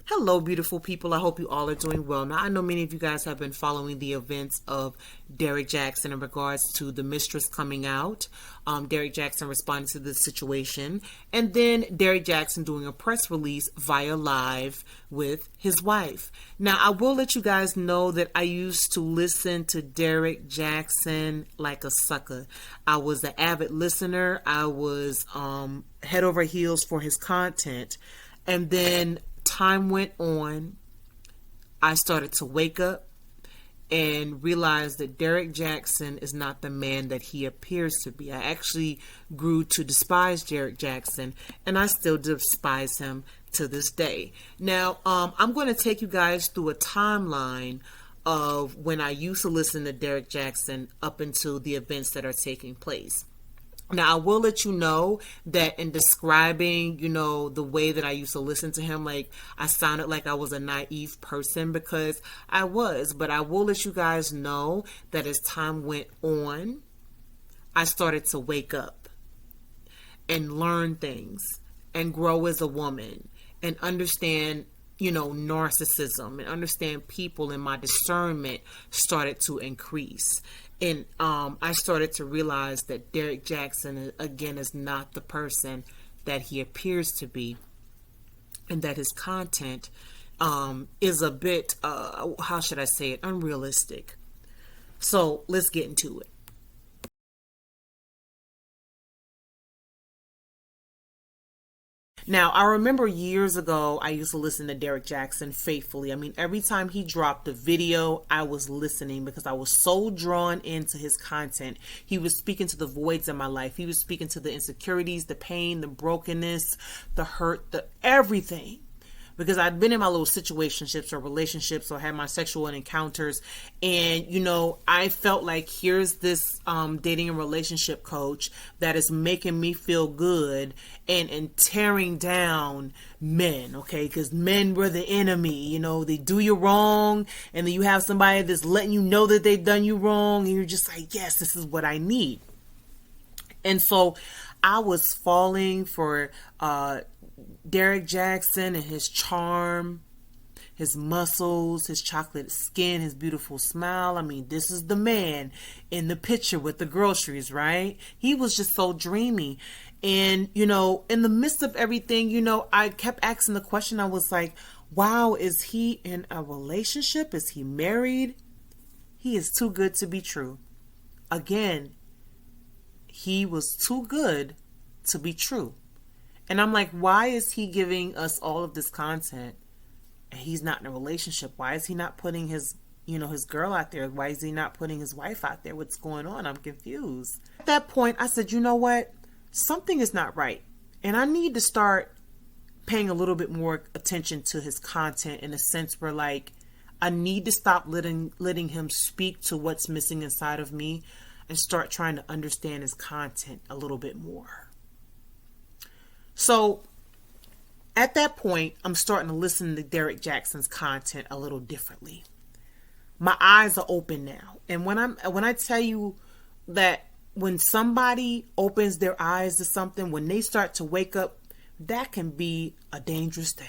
Hello, beautiful people. I hope you all are doing well. Now, I know many of you guys have been following the events of Derrick Jaxn in regards to the mistress coming out. Derrick Jaxn responding to the situation. And then Derrick Jaxn doing a press release via live with his wife. Now, I will let you guys know that I used to listen to Derrick Jaxn like a sucker. I was an avid listener. I was head over heels for his content. And then time went on, I started to wake up and realize that Derrick Jaxn is not the man that he appears to be. I actually grew to despise Derrick Jaxn, and I still despise him to this day. Now, I'm going to take you guys through a timeline of when I used to listen to Derrick Jaxn up until the events that are taking place. Now, I will let you know that in describing, the way that I used to listen to him, like I sounded like I was a naive person, because I was. But I will let you guys know that as time went on, I started to wake up and learn things and grow as a woman and understand, narcissism and understand people, and my discernment started to increase. And I started to realize that Derrick Jaxn, again, is not the person that he appears to be, and that his content is a bit, how should I say it, unrealistic. So let's get into it. Now, I remember years ago, I used to listen to Derrick Jaxn faithfully. I mean, every time he dropped a video, I was listening because I was so drawn into his content. He was speaking to the voids in my life. He was speaking to the insecurities, the pain, the brokenness, the hurt, the everything. Because I'd been in my little situationships or relationships or had my sexual encounters. And, I felt like here's this dating and relationship coach that is making me feel good and tearing down men, okay? Because men were the enemy, they do you wrong. And then you have somebody that's letting you know that they've done you wrong. And you're just like, yes, this is what I need. And so I was falling for Derrick Jaxn and his charm, his muscles, his chocolate skin, his beautiful smile. I mean, this is the man in the picture with the groceries, right? He was just so dreamy. And, in the midst of everything, I kept asking the question. I was like, wow, is he in a relationship? Is he married? He is too good to be true. Again, he was too good to be true. And I'm like, why is he giving us all of this content and he's not in a relationship? Why is he not putting his, his girl out there? Why is he not putting his wife out there? What's going on? I'm confused. At that point, I said, you know what? Something is not right. And I need to start paying a little bit more attention to his content, in a sense where, like, I need to stop letting him speak to what's missing inside of me and start trying to understand his content a little bit more. So at that point, I'm starting to listen to Derrick Jaxn's content a little differently. My eyes are open now. And when I tell you that when somebody opens their eyes to something, when they start to wake up, that can be a dangerous thing.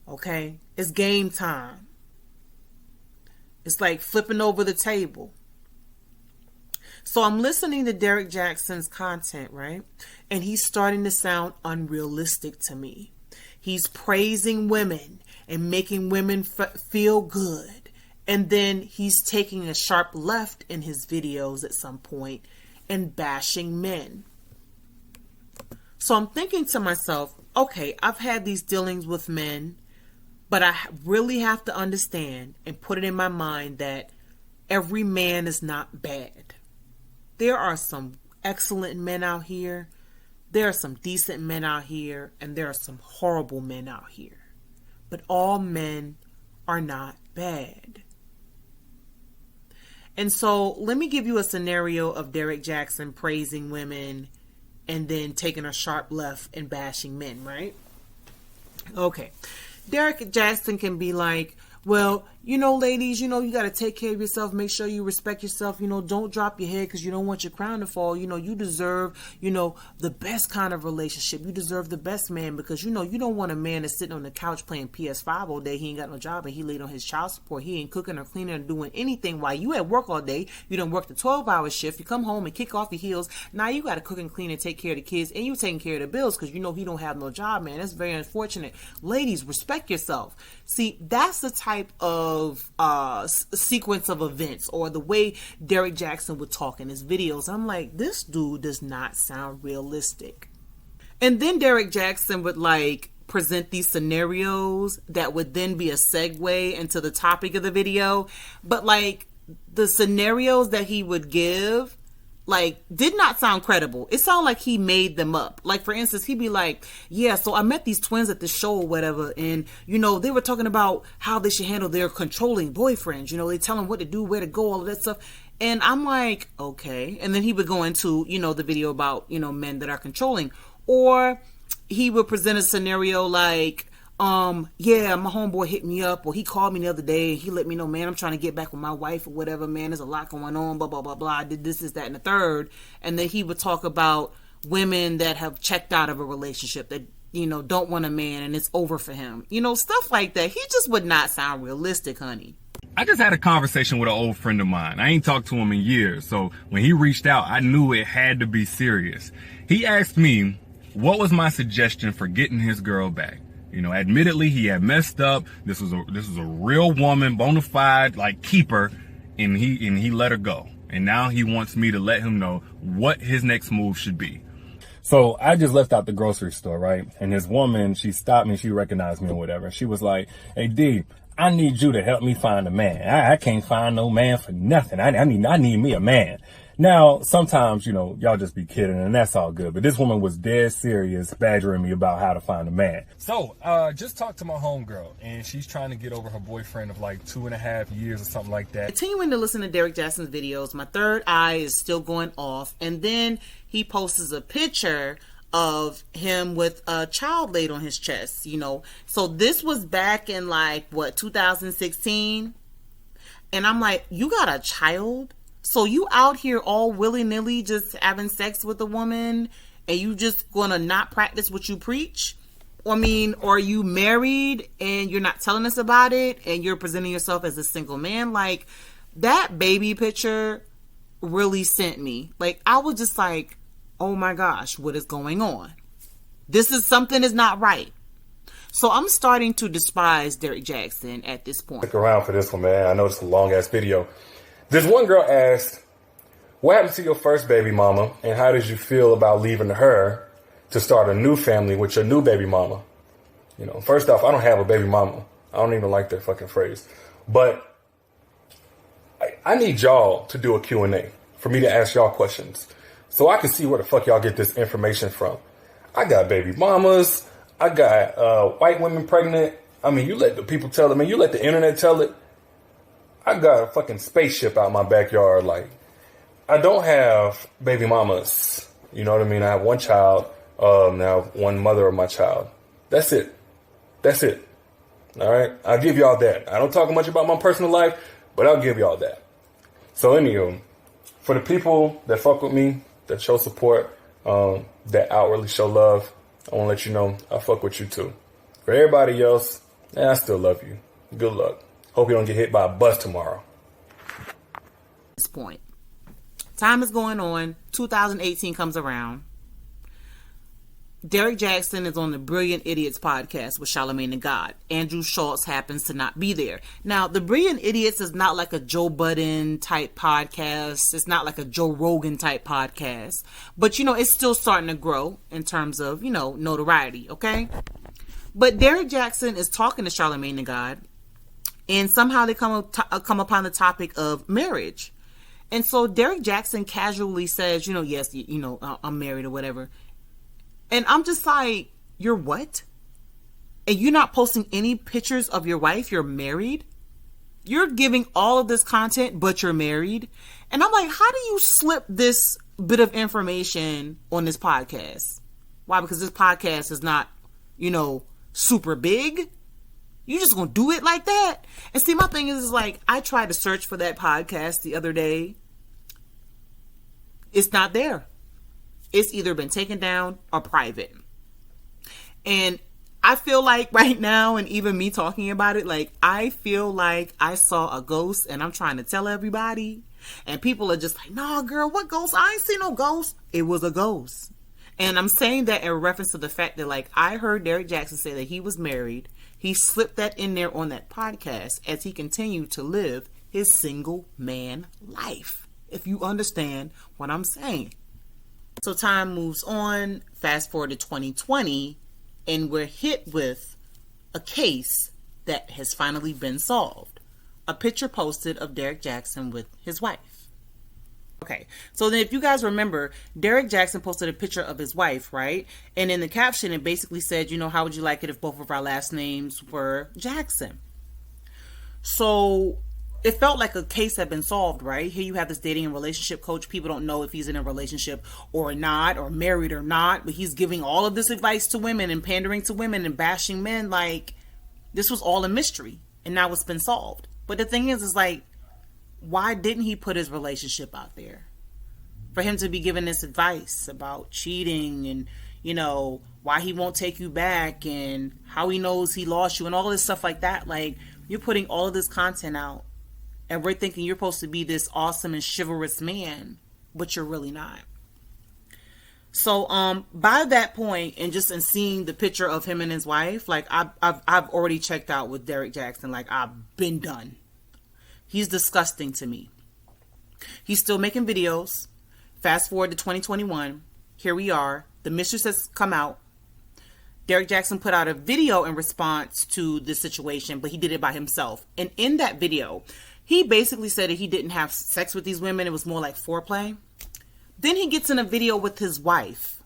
Okay? It's game time. It's like flipping over the table. So I'm listening to Derrick Jaxn's content, right? And he's starting to sound unrealistic to me. He's praising women and making women feel good. And then he's taking a sharp left in his videos at some point and bashing men. So I'm thinking to myself, okay, I've had these dealings with men, but I really have to understand and put it in my mind that every man is not bad. There are some excellent men out here. There are some decent men out here. And there are some horrible men out here. But all men are not bad. And so let me give you a scenario of Derrick Jaxn praising women and then taking a sharp left and bashing men, right? Okay. Derrick Jaxn can be like, well, ladies, you got to take care of yourself. Make sure you respect yourself. Don't drop your head because you don't want your crown to fall. You deserve, the best kind of relationship. You deserve the best man because, you don't want a man that's sitting on the couch playing PS5 all day. He ain't got no job and he laid on his child support. He ain't cooking or cleaning or doing anything while you at work all day. You done work the 12-hour shift. You come home and kick off your heels. Now you got to cook and clean and take care of the kids and you taking care of the bills because he don't have no job, man. That's very unfortunate. Ladies, respect yourself. See, that's the type of sequence of events or the way Derrick Jaxn would talk in his videos. I'm like, this dude does not sound realistic. And then Derrick Jaxn would present these scenarios that would then be a segue into the topic of the video. But the scenarios that he would give did not sound credible. It sounded like he made them up. For instance, he'd be like, yeah, so I met these twins at the show or whatever. And, they were talking about how they should handle their controlling boyfriends. They tell them what to do, where to go, all of that stuff. And I'm like, okay. And then he would go into, the video about, men that are controlling. Or he would present a scenario yeah, my homeboy hit me up or he called me the other day and he let me know, man, I'm trying to get back with my wife or whatever, man, there's a lot going on, blah, blah, blah, blah. I did this, that, and the third. And then he would talk about women that have checked out of a relationship that, don't want a man and it's over for him. Stuff like that. He just would not sound realistic, honey. I just had a conversation with an old friend of mine. I ain't talked to him in years. So when he reached out, I knew it had to be serious. He asked me, what was my suggestion for getting his girl back? Admittedly, he had messed up. This was a real woman, bona fide, keeper, and he let her go. And now he wants me to let him know what his next move should be. So I just left out the grocery store, right? And this woman, she stopped me, she recognized me or whatever. She was like, hey, D, I need you to help me find a man. I can't find no man for nothing. I need me a man. Now, sometimes, y'all just be kidding and that's all good. But this woman was dead serious badgering me about how to find a man. So, just talked to my homegirl and she's trying to get over her boyfriend of 2.5 years or something like that. Continuing to listen to Derrick Jaxn's videos, my third eye is still going off. And then he posts a picture of him with a child laid on his chest, So this was back in 2016. And I'm like, you got a child? So you out here all willy-nilly just having sex with a woman and you just gonna not practice what you preach? Or are you married and you're not telling us about it and you're presenting yourself as a single man? That baby picture really sent me. I was just like, oh my gosh, what is going on? Something is not right. So I'm starting to despise Derrick Jaxn at this point. Stick around for this one, man. I know it's a long-ass video. This one girl asked, what happened to your first baby mama and how did you feel about leaving her to start a new family with your new baby mama? First off, I don't have a baby mama. I don't even like that fucking phrase. But I need y'all to do a Q&A for me to ask y'all questions so I can see where the fuck y'all get this information from. I got baby mamas. I got white women pregnant. You let the people tell it, man. You let the internet tell it. I got a fucking spaceship out my backyard. I don't have baby mamas. You know what I mean? I have one child, now one mother of my child. That's it. All right? I'll give y'all that. I don't talk much about my personal life, but I'll give y'all that. So anywho, for the people that fuck with me, that show support, that outwardly show love, I want to let you know I fuck with you too. For everybody else, I still love you. Good luck. Hope you don't get hit by a bus tomorrow. This point. Time is going on. 2018 comes around. Derrick Jaxn is on the Brilliant Idiots podcast with Charlamagne the God. Andrew Schultz happens to not be there. Now, the Brilliant Idiots is not like a Joe Budden type podcast. It's not like a Joe Rogan type podcast. But, it's still starting to grow in terms of, notoriety, okay? But Derrick Jaxn is talking to Charlamagne the God. And somehow they come upon the topic of marriage. And so Derrick Jaxn casually says, yes, I'm married or whatever. And I'm just like, you're what? And you're not posting any pictures of your wife? You're married? You're giving all of this content, but you're married? And I'm like, how do you slip this bit of information on this podcast? Why? Because this podcast is not, super big. You just gonna do it like that? And see, my thing is like, I tried to search for that podcast the other day. It's not there. It's either been taken down or private. And I feel like right now, and even me talking about it, like, I feel like I saw a ghost and I'm trying to tell everybody. And people are just like, nah, girl, what ghost? I ain't seen no ghost. It was a ghost. And I'm saying that in reference to the fact that, like, I heard Derrick Jaxn say that he was married. He slipped that in there on that podcast as he continued to live his single man life, if you understand what I'm saying. So time moves on, fast forward to 2020, and we're hit with a case that has finally been solved. A picture posted of Derrick Jaxn with his wife. Okay, so then if you guys remember, Derrick Jaxn posted a picture of his wife, right? And in the caption, it basically said, you know, how would you like it if both of our last names were Jackson? So it felt like a case had been solved, right? Here you have this dating and relationship coach. People don't know if he's in a relationship or not, or married or not, but he's giving all of this advice to women and pandering to women and bashing men. Like, this was all a mystery, and now it's been solved. But the thing is like, why didn't he put his relationship out there? For him to be giving this advice about cheating and, you know, why he won't take you back and how he knows he lost you and all this stuff like that. Like, you're putting all of this content out and we're thinking you're supposed to be this awesome and chivalrous man, but you're really not. So by that point, and just in seeing the picture of him and his wife, like, I've already checked out with Derrick Jaxn. Like, I've been done. He's disgusting to me. He's still making videos. Fast forward to 2021. Here we are. The mistress has come out. Derrick Jaxn put out a video in response to this situation, but he did it by himself. And in that video, he basically said that he didn't have sex with these women. It was more like foreplay. Then he gets in a video with his wife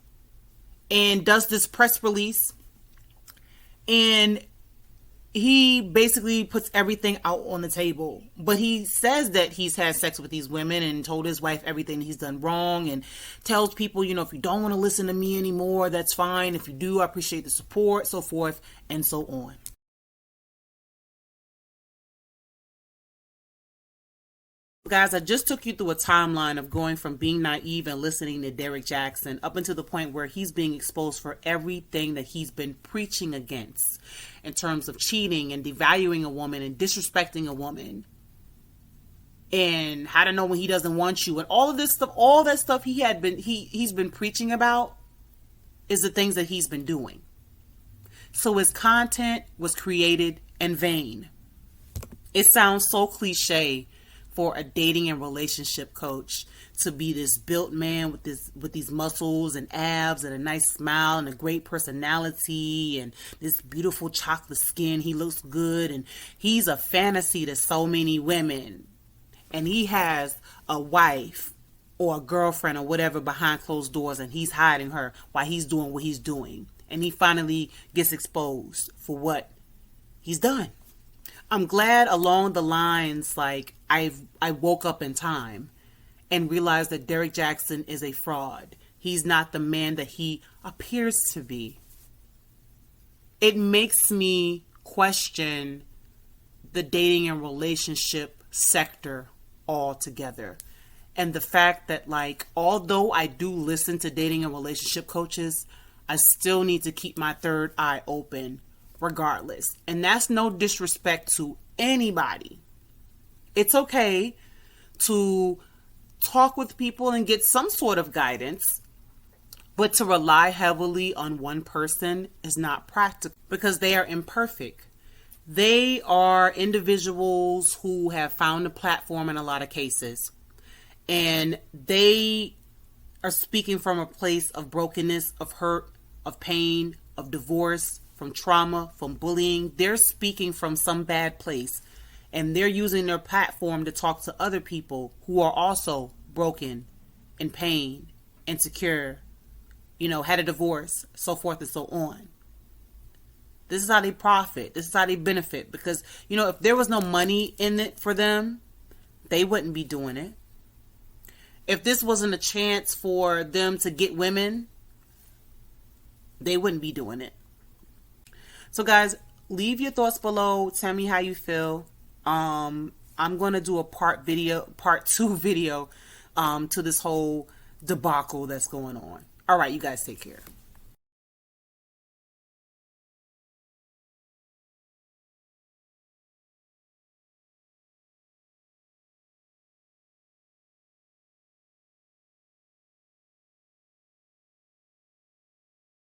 and does this press release. And he basically puts everything out on the table. But he says that he's had sex with these women and told his wife everything he's done wrong, and tells people, you know, if you don't want to listen to me anymore, that's fine. If you do, I appreciate the support, so forth and so on. Guys, I just took you through a timeline of going from being naive and listening to Derrick Jaxn up until the point where he's being exposed for everything that he's been preaching against in terms of cheating and devaluing a woman and disrespecting a woman and how to know when he doesn't want you and all of this stuff. All that stuff he's been preaching about is the things that he's been doing. So his content was created in vain. It sounds so cliche for a dating and relationship coach to be this built man with these muscles and abs and a nice smile and a great personality and this beautiful chocolate skin. He looks good and he's a fantasy to so many women. And he has a wife or a girlfriend or whatever behind closed doors, and he's hiding her while he's doing what he's doing. And he finally gets exposed for what he's done. I'm glad along the lines, like, I woke up in time and realized that Derrick Jaxn is a fraud. He's not the man that he appears to be. It makes me question the dating and relationship sector altogether. And the fact that, like, although I do listen to dating and relationship coaches, I still need to keep my third eye open regardless. And that's no disrespect to anybody. It's okay to talk with people and get some sort of guidance, but to rely heavily on one person is not practical because they are imperfect. They are individuals who have found a platform in a lot of cases, and they are speaking from a place of brokenness, of hurt, of pain, of divorce, from trauma, from bullying. They're speaking from some bad place, and they're using their platform to talk to other people who are also broken, in pain, insecure, had a divorce, so forth and so on. This is how they profit. This is how they benefit, because, if there was no money in it for them, they wouldn't be doing it. If this wasn't a chance for them to get women, they wouldn't be doing it. So guys, Leave your thoughts below. Tell me how you feel. I'm going to do a part 2 video to this whole debacle that's going on. All right, you guys take care.